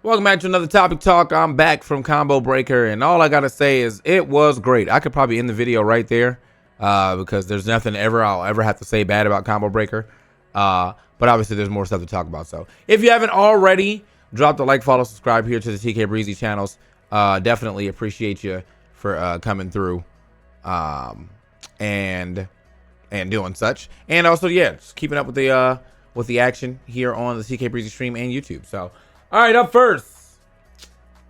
Welcome back to another topic talk. I'm back from Combo Breaker, and all I gotta say is it was great. I could probably end the video right there because there's nothing I'll ever have to say bad about Combo Breaker. But obviously there's more stuff to talk about. So if you haven't already, drop the like, follow, subscribe here to the TK Breezy channels. Definitely appreciate you for coming through and doing such. And also, yeah, just keeping up with the action here on the TK Breezy stream and YouTube. So. All right, up first,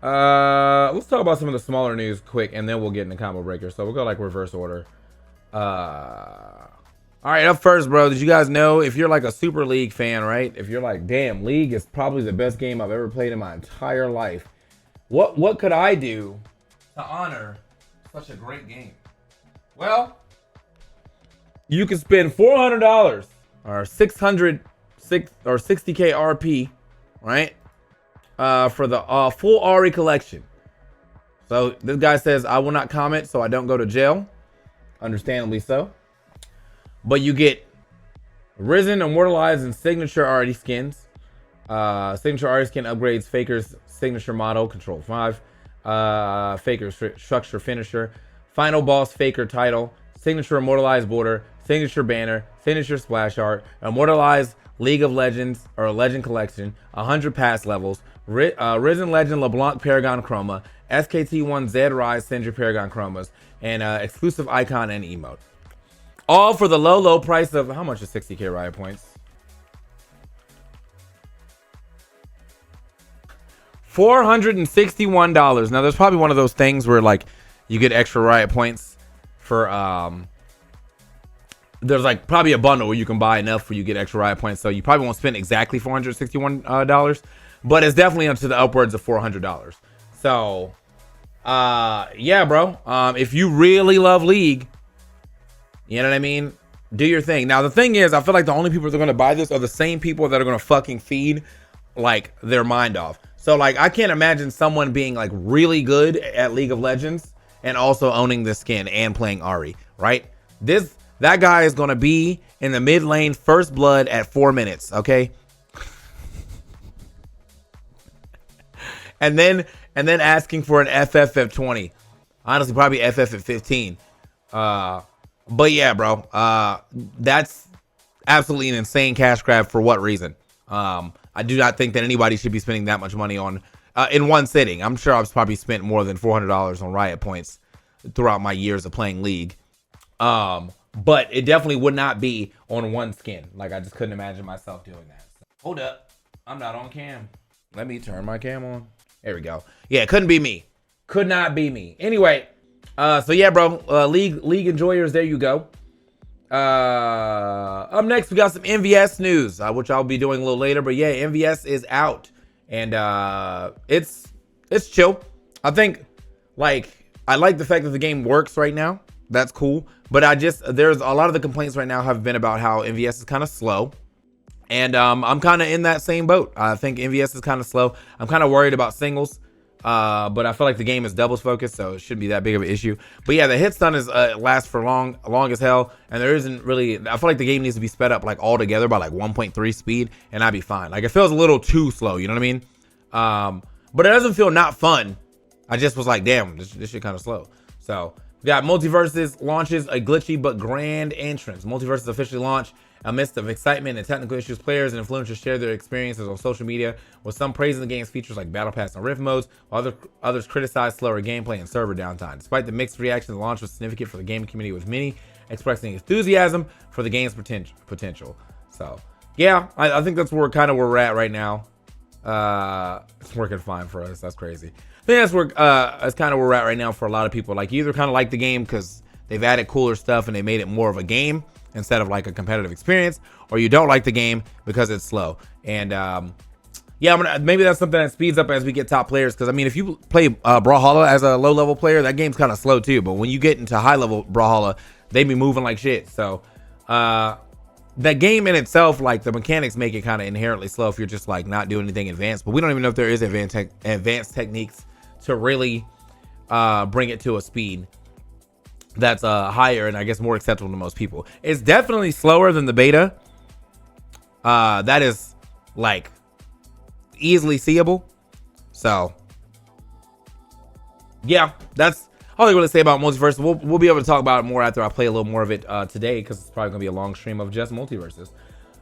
let's talk about some of the smaller news quick, and then we'll get into Combo Breaker. So we'll go like reverse order. All right, up first, bro. Did you guys know, if you're like a Super League fan, right? If you're like, damn, League is probably the best game I've ever played in my entire life. What could I do to honor such a great game? Well, you can spend $400 or 60K RP, right? For the full Ari collection. So this guy says, I will not comment so I don't go to jail. Understandably so. But you get Risen, Immortalized, and Signature Ari skins. Signature Ari skin upgrades Faker's signature model, Control 5. Faker's structure finisher. Final boss Faker title. Signature Immortalized border. Signature banner. Signature splash art. Immortalized League of Legends or Legend Collection. 100 pass levels. Risen Legend LeBlanc Paragon Chroma, SKT1 Zed Rise Sindri Paragon Chromas, and exclusive icon and emote. All for the low price of, how much is 60K Riot Points? $461. Now there's probably one of those things where like you get extra Riot Points for there's like probably a bundle where you can buy enough where you get extra Riot Points, so you probably won't spend exactly $461. But it's definitely up to the upwards of $400. So, yeah, bro. If you really love League, you know what I mean? Do your thing. Now, the thing is, I feel like the only people that are going to buy this are the same people that are going to fucking feed, like, their mind off. So, like, I can't imagine someone being, like, really good at League of Legends and also owning the skin and playing Ari, right? That guy is going to be in the mid lane first blood at 4 minutes, okay? And then asking for an FF at 20. Honestly, probably FF at 15. But yeah, bro. That's absolutely an insane cash grab. For what reason? I do not think that anybody should be spending that much money on in one sitting. I'm sure I've probably spent more than $400 on Riot Points throughout my years of playing League. But it definitely would not be on one skin. Like, I just couldn't imagine myself doing that. So, hold up. I'm not on cam. Let me turn my cam on. There we go. Yeah, it couldn't be me. Could not be me. Anyway, so yeah, bro. League enjoyers, there you go. Up next, we got some MVS news, which I'll be doing a little later. But yeah, MVS is out, and it's chill. I think, like, I like the fact that the game works right now. That's cool. But there's a lot of the complaints right now have been about how MVS is kind of slow. And I'm kind of in that same boat. I think MVS is kind of slow. I'm kind of worried about singles. But I feel like the game is doubles focused, so it shouldn't be that big of an issue. But yeah, the hit stun is lasts for long as hell. And there isn't really, I feel like the game needs to be sped up like all together by like 1.3 speed, and I'd be fine. Like, it feels a little too slow, you know what I mean? But it doesn't feel not fun. I just was like, damn, this shit kind of slow. So we got Multiversus launches a glitchy but grand entrance. Multiversus officially launched amidst of excitement and technical issues. Players and influencers share their experiences on social media, with some praising the game's features like Battle Pass and Rift modes, while others criticize slower gameplay and server downtime. Despite the mixed reaction, the launch was significant for the gaming community, with many expressing enthusiasm for the game's potential. So yeah, I think that's where we're at right now. It's working fine for us. That's crazy. I think that's kind of where we're at right now for a lot of people. Like, you either kind of like the game because they've added cooler stuff and they made it more of a game instead of like a competitive experience, or you don't like the game because it's slow. And yeah, maybe that's something that speeds up as we get top players. Because I mean, if you play Brawlhalla as a low-level player, that game's kind of slow too. But when you get into high-level Brawlhalla, they be moving like shit. So that game in itself, like, the mechanics make it kind of inherently slow if you're just like not doing anything advanced. But we don't even know if there is advanced techniques to really bring it to a speed that's higher and I guess more acceptable to most people. It's definitely slower than the beta. That is like easily seeable. So yeah, that's all I really say about Multiversus. We'll be able to talk about it more after I play a little more of it today, because it's probably gonna be a long stream of just Multiversus.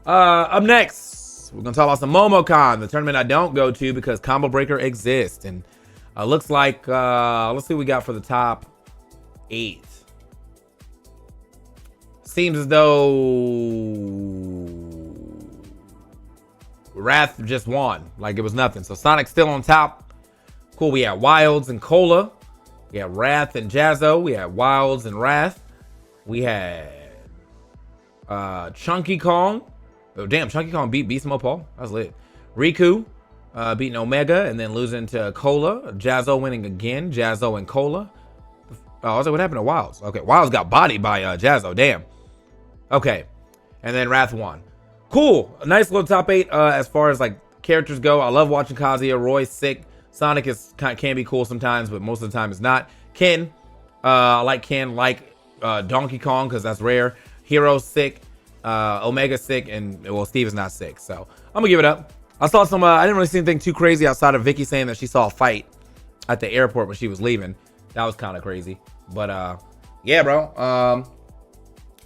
Up next, we're gonna talk about some Momocon, the tournament I don't go to because Combo Breaker exists, and looks like let's see what we got for the top 8. Seems as though Wrath just won like it was nothing. So Sonic's still on top. Cool. We had Wilds and Cola. We had Wrath and Jazzo. We had Wilds and Wrath. We had Chunky Kong. Oh damn, Chunky Kong beat Beast Mode Paul. That was lit. Riku beating Omega and then losing to Cola. Jazzo winning again. Jazzo and Cola. Oh, I was like, what happened to Wilds? Okay, Wilds got bodied by Jazzo. Damn. Okay, and then Wrath won. Cool. A nice little top 8 as far as like characters go. I love watching Kazuya. Roy's sick. Sonic can be cool sometimes, but most of the time it's not. Ken, like Donkey Kong because that's rare. Hero's sick. Omega's sick, and well, Steve is not sick. So I'm gonna give it up. I saw some. I didn't really see anything too crazy outside of Vicky saying that she saw a fight at the airport when she was leaving. That was kind of crazy. But yeah, bro.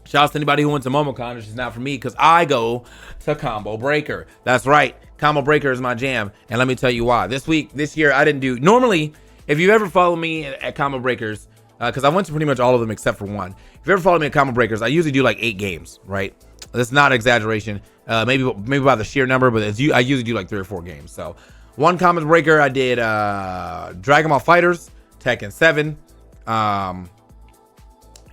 Shout out to anybody who went to Momocon. It's just not for me because I go to Combo Breaker. That's right. Combo Breaker is my jam. And let me tell you why. This year, I didn't do... Normally, if you ever follow me at Combo Breakers, because I went to pretty much all of them except for one. If you ever follow me at Combo Breakers, I usually do like 8 games, right? That's not an exaggeration. Maybe by the sheer number, but I usually do like 3 or 4 games. So, one Combo Breaker, I did Dragon Ball FighterZ, Tekken 7,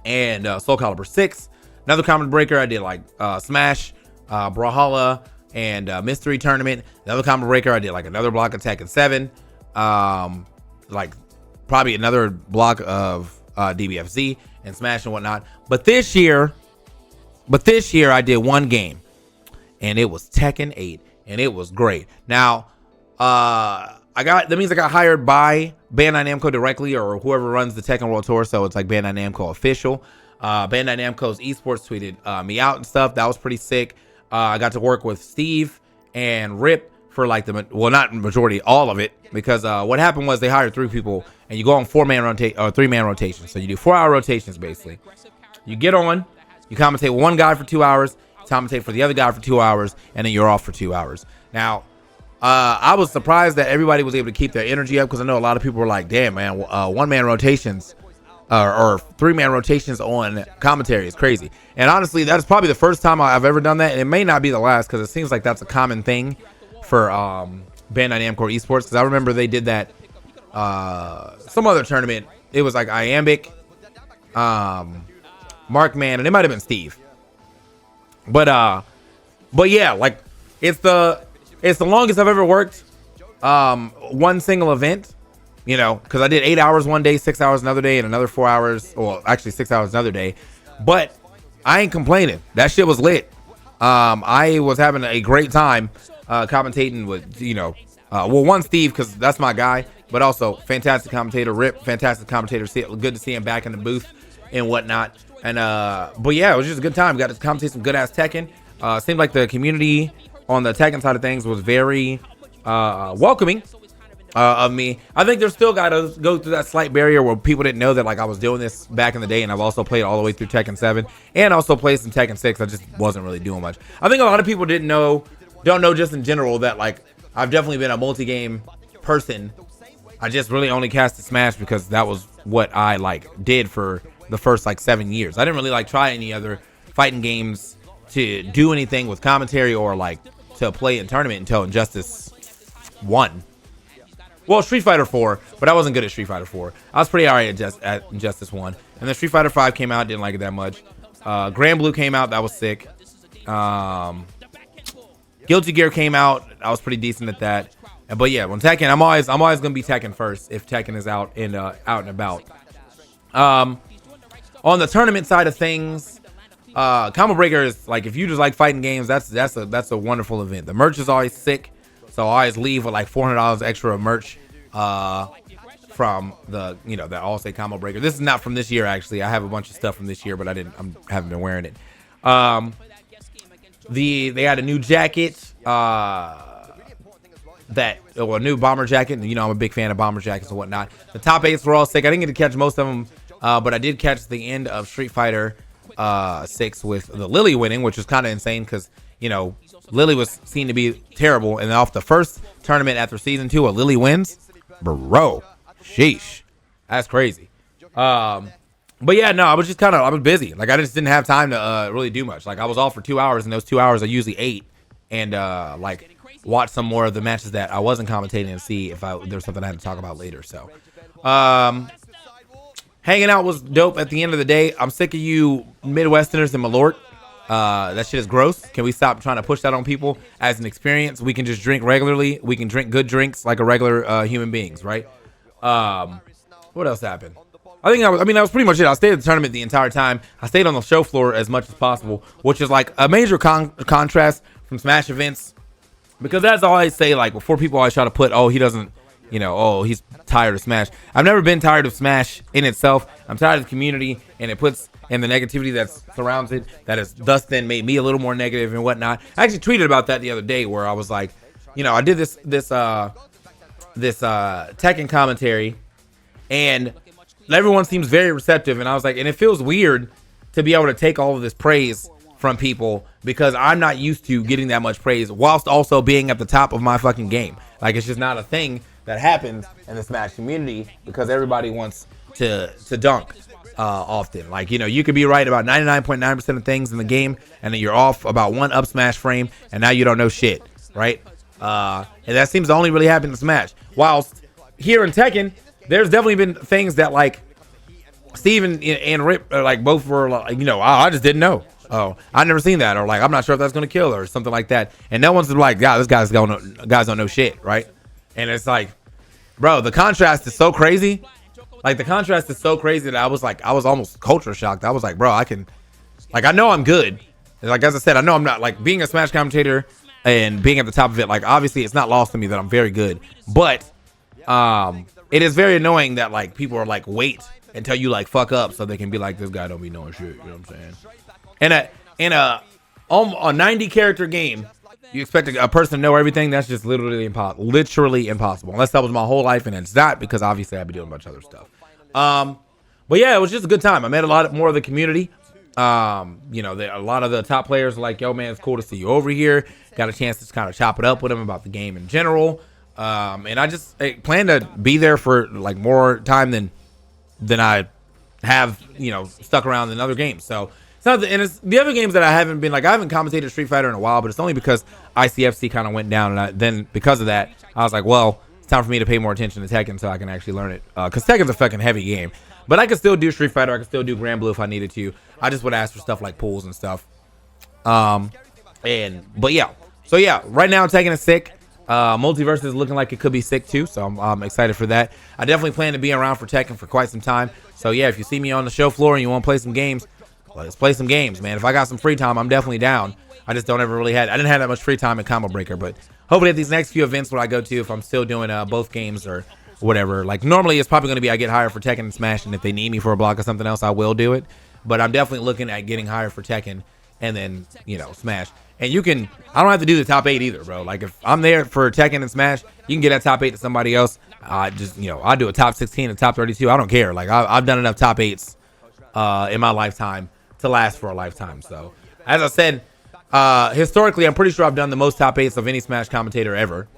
and Soul Calibur 6. Another Combo Breaker, I did like Smash, Brawlhalla, and Mystery Tournament. Another Combo Breaker, I did like another block of Tekken 7, like probably another block of DBFZ and Smash and whatnot. But this year I did one game, and it was Tekken 8, and it was great. Now, that means I got hired by Bandai Namco directly, or whoever runs the Tekken World Tour. So it's like Bandai Namco official. Bandai Namco's esports tweeted me out and stuff. That was pretty sick. I got to work with Steve and Rip for like not majority, all of it, because what happened was they hired 3 people, and you go on 4-man rotation or 3-man rotations. So you do 4-hour rotations basically. You get on, you commentate with one guy for 2 hours, commentate for the other guy for 2 hours, and then you're off for 2 hours. Now, I was surprised that everybody was able to keep their energy up, because I know a lot of people were like, damn man, 1-man rotations or 3-man rotations on commentary is crazy. And honestly, that's probably the first time I've ever done that, and it may not be the last, because it seems like that's a common thing for Bandai Namco esports, because I remember they did that some other tournament. It was like Iambic, Markman, and it might have been Steve. But yeah, like it's the longest I've ever worked one single event. You know, because I did 8 hours one day, 6 hours another day, and another 4 hours, well, actually 6 hours another day. But I ain't complaining. That shit was lit. I was having a great time commentating with, one, Steve, because that's my guy, but also fantastic commentator, Rip, fantastic commentator. Good to see him back in the booth and whatnot. And but yeah, it was just a good time. Got to commentate some good ass Tekken. Seemed like the community on the Tekken side of things was very welcoming of me. I think there's still got to go through that slight barrier where people didn't know that like I was doing this back in the day, and I've also played all the way through Tekken 7 and also played some Tekken 6. I just wasn't really doing much. I think a lot of people don't know just in general that like I've definitely been a multi-game person. I just really only casted Smash because that was what I like did for the first like 7 years. I didn't really like try any other fighting games to do anything with commentary or like to play in tournament until Injustice 1. Well, Street Fighter 4, but I wasn't good at Street Fighter 4. I was pretty alright at Injustice 1. And then Street Fighter 5 came out, didn't like it that much. Grand Blue came out, that was sick. Guilty Gear came out, I was pretty decent at that. But yeah, when Tekken, I'm always gonna be Tekken first if Tekken is out and about. On the tournament side of things, Combo Breaker is like, if you just like fighting games, that's a wonderful event. The merch is always sick. So I always leave with like $400 extra of merch from the All-State Combo Breaker. This is not from this year, actually. I have a bunch of stuff from this year, but I haven't been wearing it. They had a new jacket. The a new bomber jacket. And, you know, I'm a big fan of bomber jackets and whatnot. The top 8s were all sick. I didn't get to catch most of them, but I did catch the end of Street Fighter 6 with the Lily winning, which was kind of insane because, you know, Lily was seen to be terrible. And then off the first tournament after season 2, a Lily wins. Bro, sheesh. That's crazy. But yeah, no, I was busy. Like, I just didn't have time to really do much. Like, I was off for 2 hours, and those 2 hours I usually ate and like watch some more of the matches that I wasn't commentating and see if there's something I had to talk about later. So hanging out was dope. At the end of the day, I'm sick of you Midwesterners and Malort. That shit is gross. Can we stop trying to push that on people as an experience? We can just drink regularly. We can drink good drinks like a regular human beings, right? What else happened? I think that was pretty much it. I stayed at the tournament the entire time. I stayed on the show floor as much as possible, which is like a major contrast from Smash events. Because as I always say, like, before people always try to put, oh, he doesn't, you know, oh, he's tired of Smash. I've never been tired of Smash in itself. I'm tired of the community and it puts and the negativity that surrounds it, that has thus then made me a little more negative and whatnot. I actually tweeted about that the other day where I was like, you know, I did this Tekken commentary and everyone seems very receptive, and I was like, and it feels weird to be able to take all of this praise from people because I'm not used to getting that much praise whilst also being at the top of my fucking game. Like, it's just not a thing that happens in the Smash community because everybody wants to dunk often. Like, you know, you could be right about 99.9% of things in the game, and then you're off about one up smash frame, and now you don't know shit, right? And that seems to only really happen in Smash. Whilst here in Tekken, there's definitely been things that, like, Steven and Rip are like, both were like, you know, I just didn't know. Oh, I've never seen that. Or like, I'm not sure if that's going to kill her or something like that. And no one's like, God, this guys don't know shit, right? And it's like, bro, the contrast is so crazy. Like, the contrast is so crazy that I was almost culture shocked. I was like, bro, I know I'm good. Like, as I said, I know I'm not, like, being a Smash commentator and being at the top of it. Like, obviously it's not lost to me that I'm very good, but, it is very annoying that, like, people are like, wait until you, like, fuck up so they can be like, this guy don't be knowing shit. You know what I'm saying? In a 90 character game, you expect a person to know everything. That's just literally impossible. Unless that was my whole life, and it's not, because obviously I'd be doing a bunch of other stuff. But yeah, it was just a good time. I met a lot more of the community. You know, a lot of the top players were like, yo, man, it's cool to see you over here. Got a chance to kind of chop it up with them about the game in general. And I just plan to be there for like more time than I have, you know, stuck around in other games. So it's not and it's the other games that I haven't been, like, I haven't commentated Street Fighter in a while, but it's only because ICFC kind of went down, and then because of that, I was like, well, it's time for me to pay more attention to Tekken so I can actually learn it. Because Tekken's a fucking heavy game, but I could still do Street Fighter. I could still do Grand Blue if I needed to. I just would ask for stuff like pools and stuff. But yeah, so yeah, right now Tekken is sick. Multiversus is looking like it could be sick too, so I'm excited for that. I definitely plan to be around for Tekken for quite some time. So yeah, if you see me on the show floor and you want to play some games, let's play some games, man. If I got some free time, I'm definitely down. I just don't ever really I didn't have that much free time at Combo Breaker, but hopefully at these next few events where I go to, if I'm still doing both games or whatever, like normally it's probably going to be I get hired for Tekken and Smash, and if they need me for a block or something else, I will do it. But I'm definitely looking at getting hired for Tekken and then, you know, Smash. And I don't have to do the top 8 either, bro. Like, if I'm there for Tekken and Smash, you can get that top 8 to somebody else. Just, you know, I do a top 16 and top 32. I don't care. Like, I've done enough top 8s in my lifetime to last for a lifetime. So, as I said, historically, I'm pretty sure I've done the most top 8s of any Smash commentator ever.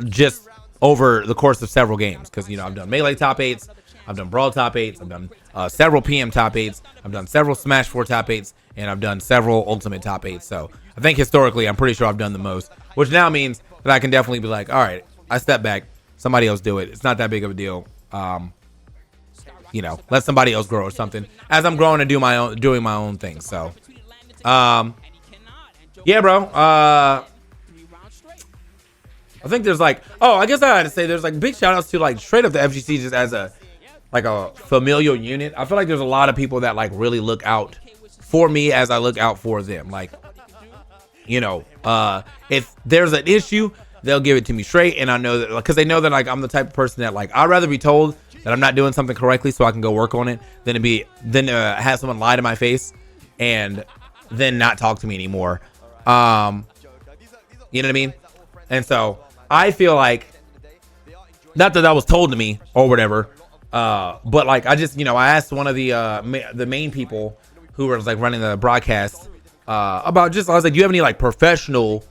Just over the course of several games. Because, you know, I've done Melee top 8s. I've done Brawl top 8s. I've done several PM top 8s. I've done several Smash 4 top 8s. And I've done several Ultimate top 8s. So I think historically, I'm pretty sure I've done the most. Which now means that I can definitely be like, all right, I step back. Somebody else do it. It's not that big of a deal. You know, let somebody else grow or something. As I'm growing and doing my own thing. So, yeah, bro. I think there's like, I guess I had to say there's like big shout outs to like straight up the FGC just as a familial unit. I feel like there's a lot of people that like really look out for me as I look out for them. Like, you know, if there's an issue, they'll give it to me straight. And I know that because they know that like I'm the type of person that like I'd rather be told that I'm not doing something correctly so I can go work on it than have someone lie to my face and then not talk to me anymore. You know what I mean? And so I feel like, not that was told to me or whatever, but like I just, I asked one of the main people who was like running the broadcast about just, I was like, do you have any like professional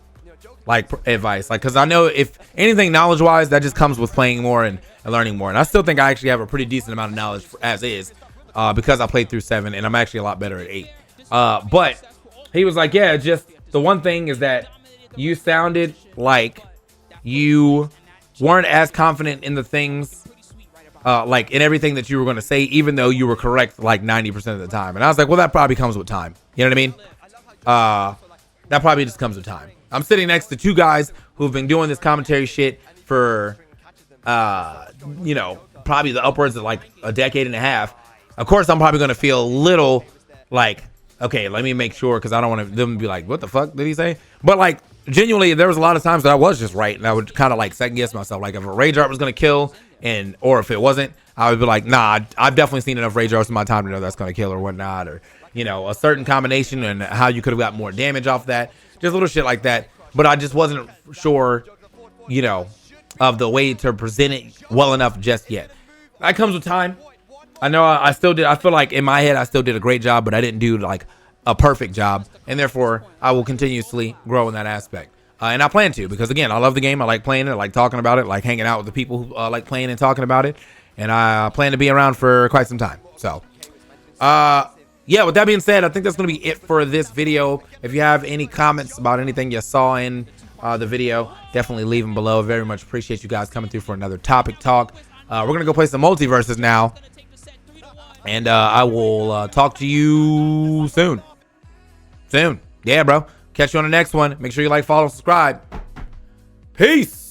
like advice? Like, because I know if anything knowledge wise, that just comes with playing more and learning more. And I still think I actually have a pretty decent amount of knowledge as is, because I played through 7 and I'm actually a lot better at 8. But he was like, yeah, just the one thing is that you sounded like you weren't as confident in the things, like in everything that you were going to say, even though you were correct like 90% of the time. And I was like, well, that probably comes with time. You know what I mean? That probably just comes with time. I'm sitting next to 2 guys who've been doing this commentary shit for, probably the upwards of like a decade and a half. Of course, I'm probably going to feel a little like, okay, let me make sure, because I don't want them to be like, what the fuck did he say? But like, genuinely, there was a lot of times that I was just right, and I would kind of like second guess myself. Like if a rage art was going to kill, or if it wasn't, I would be like, nah, I've definitely seen enough rage arts in my time to know that's going to kill or whatnot, or, a certain combination and how you could have got more damage off that. Just little shit like that. But I just wasn't sure, of the way to present it well enough just yet. That comes with time. I know I still did. I feel like in my head, I still did a great job, but I didn't do like a perfect job. And therefore, I will continuously grow in that aspect. And I plan to, because again, I love the game. I like playing it. I like talking about it. I like hanging out with the people who like playing and talking about it. And I plan to be around for quite some time. So, yeah, with that being said, I think that's going to be it for this video. If you have any comments about anything you saw in the video, definitely leave them below. Very much appreciate you guys coming through for another topic talk. We're going to go play some Multiversus now. And I will talk to you soon. Yeah, bro. Catch you on the next one. Make sure you like, follow, subscribe. Peace.